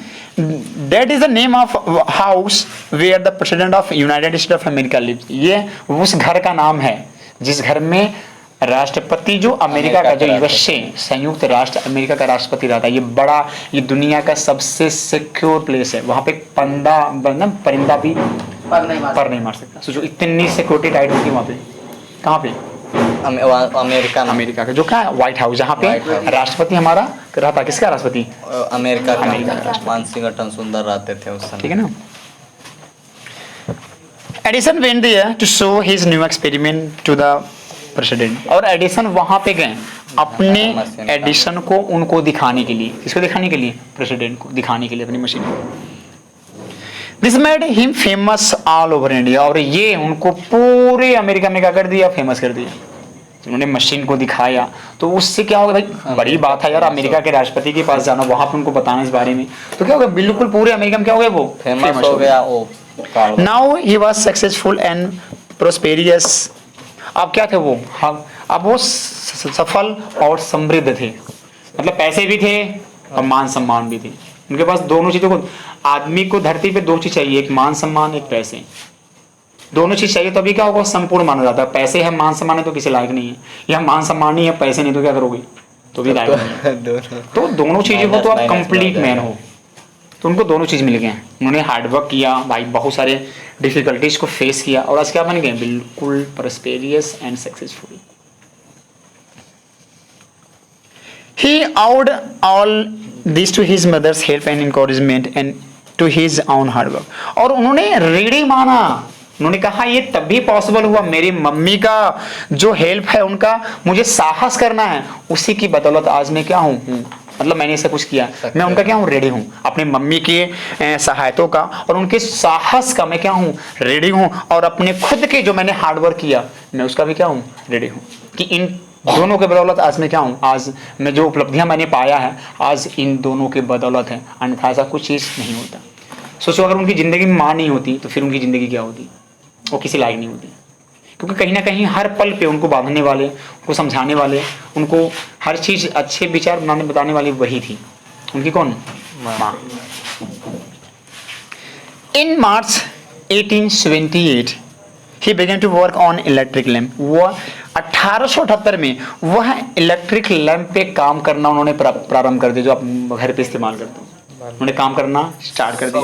That is the name of house where the president of United States of America lives. ये उस घर का नाम है जिस घर में राष्ट्रपति जो अमेरिका का, जो यूएसए संयुक्त राष्ट्र अमेरिका का राष्ट्रपति रहता है। ये बड़ा, ये दुनिया का सबसे सिक्योर प्लेस है। वहां पे परिंदा भी पर नहीं मार सकता। सोचो, इतनी सिक्योरिटी टाइट होती है वहां पे। कहाँ पे? अमेरिका का जो क्या है? व्हाइट हाउस, जहाँ पे राष्ट्रपति हमारा रहता। किसका राष्ट्रपति? अमेरिका अमेरिका का। वाशिंगटन सुंदर रहते थे उस समय। ठीक है ना। Edison went there to show his new experiment to the president, और एडिसन वहां पे गए अपने एडिसन को उनको दिखाने के लिए। किसको दिखाने के लिए? प्रेसिडेंट को दिखाने के लिए अपनी मशीन को। This made him famous all over India, और ये उनको पूरे अमेरिका में क्या कर दिया? फेमस कर दिया। उन्होंने मशीन को दिखाया तो उससे क्या होगा भाई? बड़ी बात है यार, अमेरिका के राष्ट्रपति के पास जाना, वहां पे उनको बताना इस बारे में, तो क्या होगा? बिल्कुल पूरे अमेरिका में क्या हो गया? वो फेमस हो गया वो। Now he was successful and prosperous. अब क्या थे वो? हम अब वो सफल और समृद्ध थे, मतलब पैसे भी थे और मान सम्मान भी थे उनके पास। दोनों चीजों को, आदमी को धरती पे 2 चीज चाहिए, एक मान सम्मान, एक पैसे। दोनों चीज चाहिए तो अभी क्या होगा? संपूर्ण माना जाता है। पैसे है, मान सम्मान है तो किसी लायक नहीं है, या मान सम्मान नहीं है, पैसे नहीं तो क्या करोगे? तो भी लायक नहीं है। तो दोनों चीजें हो तो आप कंप्लीट मैन हो। तो उनको दोनों चीज मिल गए। उन्होंने हार्डवर्क किया भाई, बहुत सारे डिफिकल्टीज को फेस किया, और आज क्या बन गए? बिल्कुल prosperous and successful. He owed all this to his mother's help and encouragement and to his own hard work. और उन्होंने ऋणी माना, उन्होंने कहा ये तभी पॉसिबल हुआ, मेरी मम्मी का जो हेल्प है, उनका मुझे साहस करना है, उसी की बदौलत आज मैं क्या हूँ? मतलब मैंने ऐसा कुछ किया, मैं उनका क्या हूँ? रेडी हूँ। अपने मम्मी के सहायतों का और उनके साहस का मैं क्या हूँ? रेडी हूँ। और अपने खुद के जो मैंने हार्डवर्क किया, मैं उसका भी क्या हूँ? रेडी हूँ। कि इन दोनों के बदौलत आज मैं क्या हूँ? आज मैं जो उपलब्धियां मैंने पाया है, आज इन दोनों के बदौलत है, अन्यथा ऐसा कुछ चीज नहीं होता। सोचो, अगर उनकी जिंदगी में माँ नहीं होती तो फिर उनकी जिंदगी क्या होती? वो किसी लायक नहीं होती। क्योंकि कहीं ना कहीं हर पल पे उनको बांधने वाले, उनको समझाने वाले, उनको हर चीज अच्छे विचार बनाने बताने वाली वही थी। उनकी कौन? माँ। इन मार्च 1878 he began to work on electric lamp। वह 1878 में वह इलेक्ट्रिक लैंप पे काम करना उन्होंने प्रारंभ कर दिया, जो आप घर पे इस्तेमाल करते हो। उन्होंने काम करना स्टार्ट कर दिया।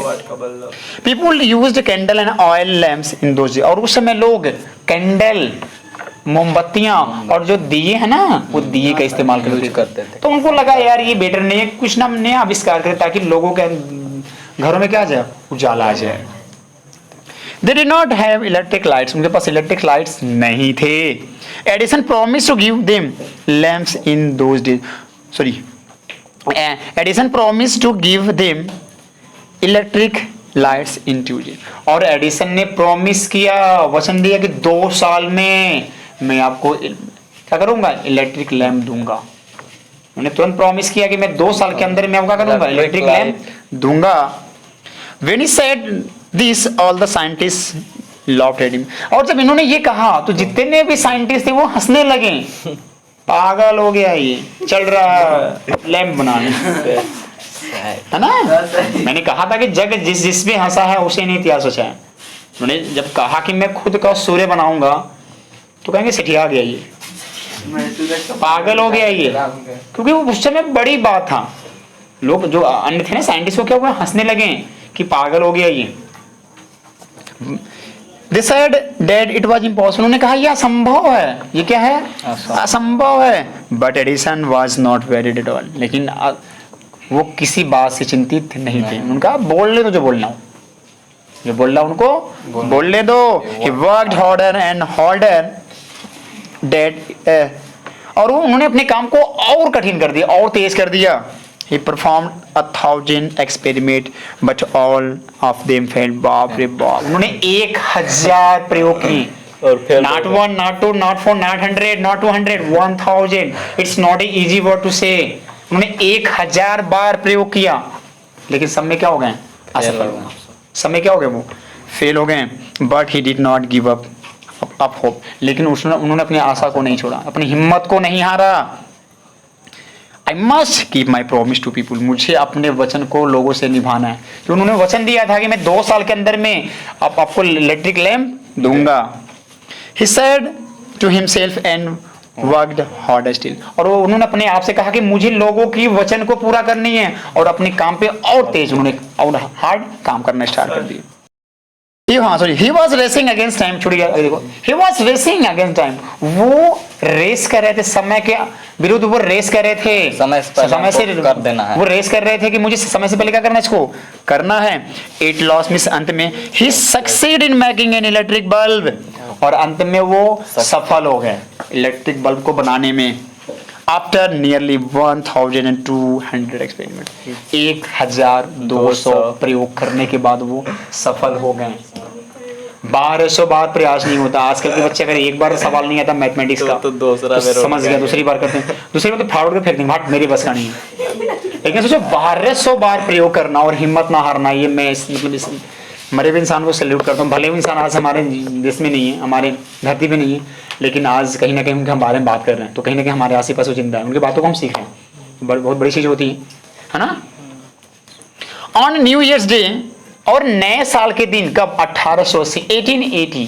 People used candle and oil lamps in those days. और उस समय लोग कैंडल, मोमबत्तियां और जो दिए है ना, वो दिए का इस्तेमाल करते थे। तो उनको लगा यार ये बेटर नहीं है, कुछ ना नया आविष्कार करें ताकि लोगों के घरों में क्या आ जाए, उजाला आ जाए। They did not have electric lights। उनके पास इलेक्ट्रिक लाइट्स नहीं थे। Edison promised to give them lamps in those days। Sorry, Edison promised to give them electric lights in 2 years। और एडिसन ने प्रॉमिस किया, वचन दिया कि 2 साल में मैं आपको क्या करूंगा, इलेक्ट्रिक लैंप दूंगा। उन्होंने तुरंत प्रॉमिस किया कि मैं 2 साल के अंदर मैं क्या करूंगा, इलेक्ट्रिक लैंप दूंगा। When he said this, all the scientists laughed at him। और जब इन्होंने ये कहा तो जितने भी साइंटिस्ट थे वो हंसने लगे। पागल हो गया ये, चल रहा है लैंप बनाने, है ना। मैंने कहा था कि जग जिस भी हंसा है उसे नहीं इतिहास सोचा है। उन्होंने जब कहा कि मैं खुद का सूर्य बनाऊंगा तो कहेंगे सिटिया गया ये, पागल हो गया ये, क्योंकि वो उस समय बड़ी बात था। लोग जो अन्य थे ना साइंटिस्ट को क्या हुआ, हंसने लगे कि पागल हो गया ये। They said that it was impossible। उन्होंने कहा यह असंभव है, ये क्या है, असंभव है। But Edison was not worried at all। लेकिन वो किसी बात से चिंतित नहीं थे। उनका बोल ले दो, जो बोलना हो, जो बोलना उनको बोल ले दो। He worked harder and harder that और उन्होंने अपने काम को और कठिन कर दिया, और तेज कर दिया। He performed 1000 experiment but all of them failed। बाप रे बाप, उन्होंने 1000 प्रयोग किए और fail. Not 1, not 2, not 4, not 100, not 200, 1000। It's not an easy word to say। उन्होंने 1000 बार प्रयोग किया, लेकिन सब में क्या हो गए, असफल। सब में क्या हो गए, वो फेल हो गए। But he did not give up hope। लेकिन उन्होंने अपनी आशा को नहीं छोड़ा, अपनी हिम्मत को नहीं हारा। I must keep my promise to people। मुझे अपने वचन को लोगों से निभाना है। तो उन्होंने वचन दिया था कि मैं 2 साल के अंदर में आपको इलेक्ट्रिक लैंप दूंगा। He said to himself and worked harder still। और उन्होंने अपने आप से कहा कि मुझे लोगों की वचन को पूरा करनी है, और अपने काम पे और तेज उन्होंने और हार्ड काम करना स्टार्ट कर दिया। He was racing against time। छोड़िए, देखो, he was racing against time। वो रेस कर रहे थे, समय के विरुद्ध वो रेस कर रहे थे। समय से कर देना है, वो रेस कर रहे थे कि मुझे समय से पहले क्या करना है, इसको करना है। It lost means अंत में he succeeded in making an electric bulb। और अंत में वो सफल हो गए इलेक्ट्रिक बल्ब को बनाने में। After nearly 1200 experiment, 1200 प्रयोग करने के बाद वो सफल हो गए। 1200 बार प्रयास नहीं होता। आजकल के बच्चे अगर एक बार सवाल नहीं आता मैथमेटिक्स का तो दूसरा तो समझ गया, दूसरी बार करते हैं, दूसरी बार तो फाड़ के फेंक देंगे, हट मेरी बस का नहीं है। लेकिन सोचो 1200 बार प्रयोग करना और हिम्मत ना हारना, ये मैं मतलब इस मरे हुए इंसान को सैल्यूट करता हूँ। भले वो इंसान आज हमारे देश में नहीं है, हमारे धरती पे नहीं है, लेकिन आज कहीं ना कहीं उनके हम बारे में बात कर रहे हैं, तो कहीं ना कहीं हमारे आस पास वो जिंदा है, उनकी बातों को हम सीख रहे हैं। बहुत बड़ी चीज होती है ना। ऑन न्यू ईयर्स डे, और नए साल के दिन, कब, 1880, 1880,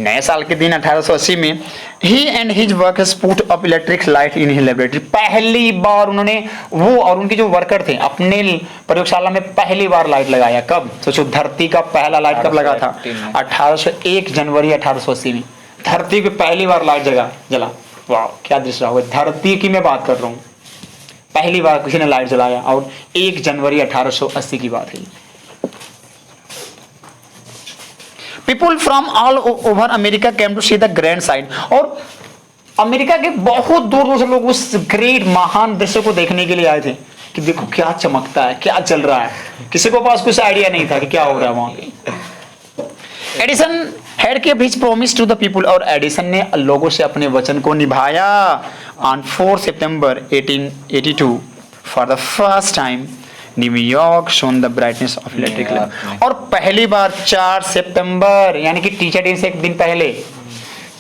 नए साल के दिन 1880 में he and his workers put up electric light in his laboratory. पहली बार उन्होंने, वो और उनके जो वर्कर थे, अपने प्रयोगशाला में पहली बार लाइट लगाया। कब, सोचो, धरती का पहला लाइट कब लगा था, 1801 जनवरी 1880 में धरती पे पहली बार लाइट जला। वाह, क्या दृश्य होगा। धरती की मैं बात कर रहा हूँ, पहली बार किसी ने लाइट जलाया, और 1 जनवरी 1880 की बात है। People from all over America came to see the grand sight। और अमेरिका के बहुत दूर दूर से लोग उस ग्रेट महान दृश्य को देखने के लिए आए थे कि देखो क्या चमकता है, क्या चल रहा है। किसी को पास कुछ आइडिया नहीं था कि क्या हो रहा है वहां पे। Edison had kept his promise to the people। और एडिसन ने लोगों से अपने वचन को निभाया। On 4 September 1882 for the first time New York shown the brightness of electric lamp. और पहली बार 4 सितंबर यानी कि टीचर डे से एक दिन पहले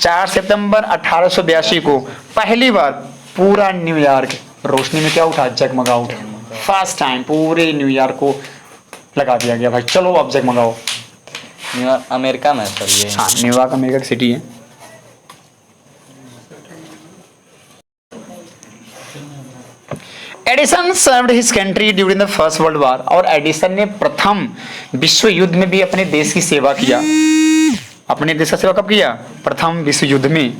4 सितंबर 1882 को पहली बार पूरा न्यूयॉर्क रोशनी में क्या उठा, जगमगा उठा। फर्स्ट टाइम पूरे न्यूयॉर्क को लगा दिया गया, भाई चलो अब जगमगाओ। न्यूयॉर्क अमेरिका में है सर ये। हाँ, न्यूयॉर्क अमेरिका की सिटी है। Edison served his country during the first world war, और एडिसन ने प्रथम विश्व युद्ध में भी अपने देश की सेवा किया। अपने देश का सेवा कब किया? प्रथम विश्व युद्ध में।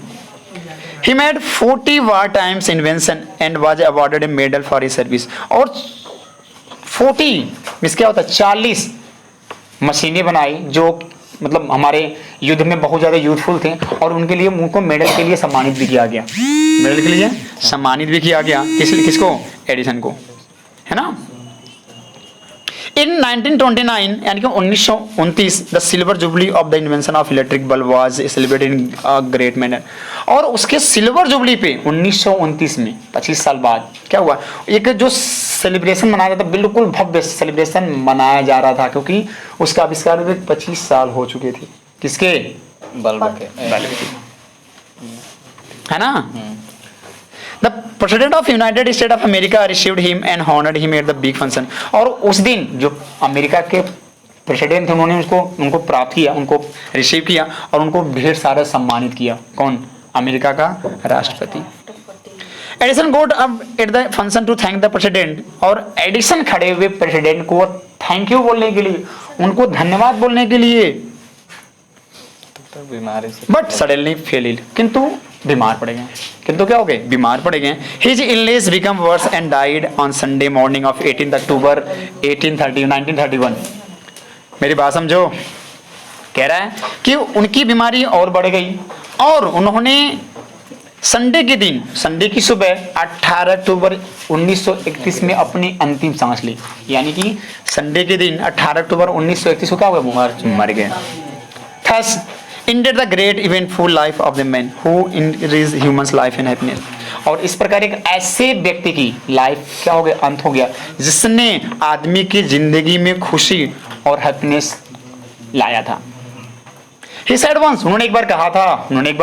He made 40 war times invention and was awarded a medal for his service। और 40 मीन्स क्या होता है, 40 मशीनें बनाई जो मतलब हमारे युद्ध में बहुत ज्यादा यूजफुल थे, और उनके लिए उनको मेडल के लिए सम्मानित भी किया गया। मेडल के लिए सम्मानित भी किया गया, इसलिए किसको? एडिसन को, है ना। इन 1929 यानी कि 1929 the silver jubilee of the invention of electric bulb was celebrated in a great manner. और उसके सिल्वर जुबली पे 1929 में 25 साल बाद क्या हुआ, एक जो सेलिब्रेशन मनाया जाता, बिल्कुल भव्य सेलिब्रेशन मनाया जा रहा था, क्योंकि उसका आविष्कार हुए 25 साल हो चुके थे। किसके? बल्ब के। है ना। The President of United States of America received him and honored him at the big function। और उस दिन जो अमेरिका के प्रेसिडेंट थे उन्होंने उनको प्राप्त किया, उनको रिसीव किया और उनको ढेर सारा सम्मानित किया। कौन? अमेरिका का राष्ट्रपति। Edison got up at the function to thank the president, और एडिसन खड़े हुए प्रेसिडेंट को थैंक यू बोलने के लिए, उनको धन्यवाद बोलने के लिए, बीमारी से, बट सडनली फेल इल, किंतु बीमार पड़ गए। किंतु क्या हो गए? बीमार पड़ गए। His illness become verse and died on Sunday morning of 18 अक्टूबर 1931। मेरी बात समझो, कह रहा है कि उनकी बीमारी और बढ़ गई, और उन्होंने संडे के दिन, संडे की सुबह 18 अक्टूबर 1931 में अपनी अंतिम सांस ली। यानी कि संडे के दिन 18 अक्टूबर 1931 को क्या हुआ? मर गए। Thus ended the great eventful life of the man who increased human's life and happiness। और इस प्रकार एक ऐसे व्यक्ति की लाइफ क्या हो गया? अंत हो गया, जिसने आदमी की जिंदगी में खुशी और हैप्पीनेस लाया था। He said once, उन्होंने एक बार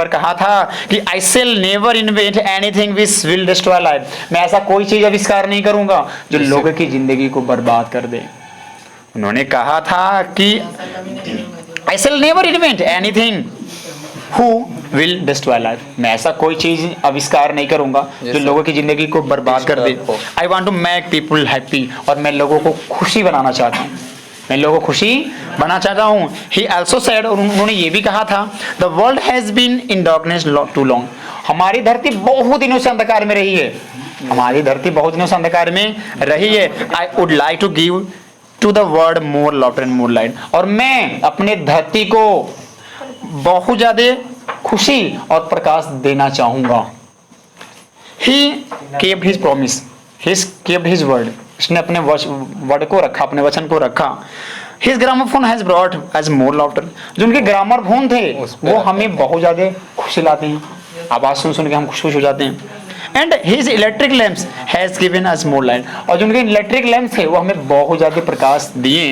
कहा था कि I shall never invent anything which will destroy life। मैं ऐसा कोई चीज आविष्कार नहीं करूंगा जो लोगों की जिंदगी को बर्बाद कर दे। उन्होंने कहा था कि I shall never invent anything who will destroy life। मैं ऐसा कोई चीज आविष्कार नहीं करूंगा जो लोगों की जिंदगी को बर्बाद कर दे। I want to make people happy, और मैं लोगों को खुशी बनाना चाहता हूँ, मैं लोगों को खुशी बनाना चाहता हूँ। He also said, और उन्होंने ये भी कहा था, the world has been in darkness too long। हमारी धरती बहुत दिनों से अंधकार में रही है, हमारी धरती बहुत दिनों से अंधकार में रही है। I would like to give to the world more laughter and more light। और मैं अपने धरती को बहुत ज्यादा खुशी और प्रकाश देना चाहूंगा। He kept his promise, he kept his word। उसने अपने वर्ड को रखा, अपने वचन को रखा। His gramophone has brought us more laughter। जो उनके ग्रामोफोन थे वो हमें बहुत ज्यादा खुशी लाते हैं, आवाज सुन के हम खुश हो जाते हैं। And his electric lamps has given us more light। और जो उनके इलेक्ट्रिक लैंप्स थे वो हमें बहुत ज्यादा प्रकाश दिए।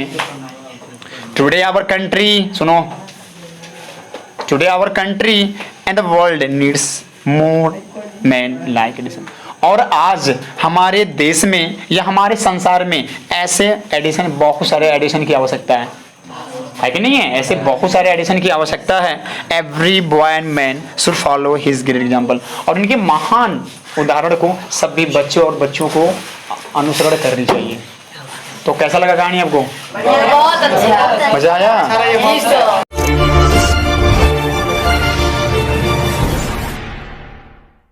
Today our country, सुनो, today our country and the world needs more men like Edison। और आज हमारे देश में या हमारे संसार में ऐसे एडिसन, बहुत सारे एडिसन की आवश्यकता है कि नहीं है? ऐसे बहुत सारे एडिशन की आवश्यकता है। Every boy and man should follow his great example. और इनके महान उदाहरण को सभी बच्चों और बच्चों को अनुसरण करनी चाहिए। तो कैसा लगा कहानी आपको? बहुत अच्छा, मजा आया?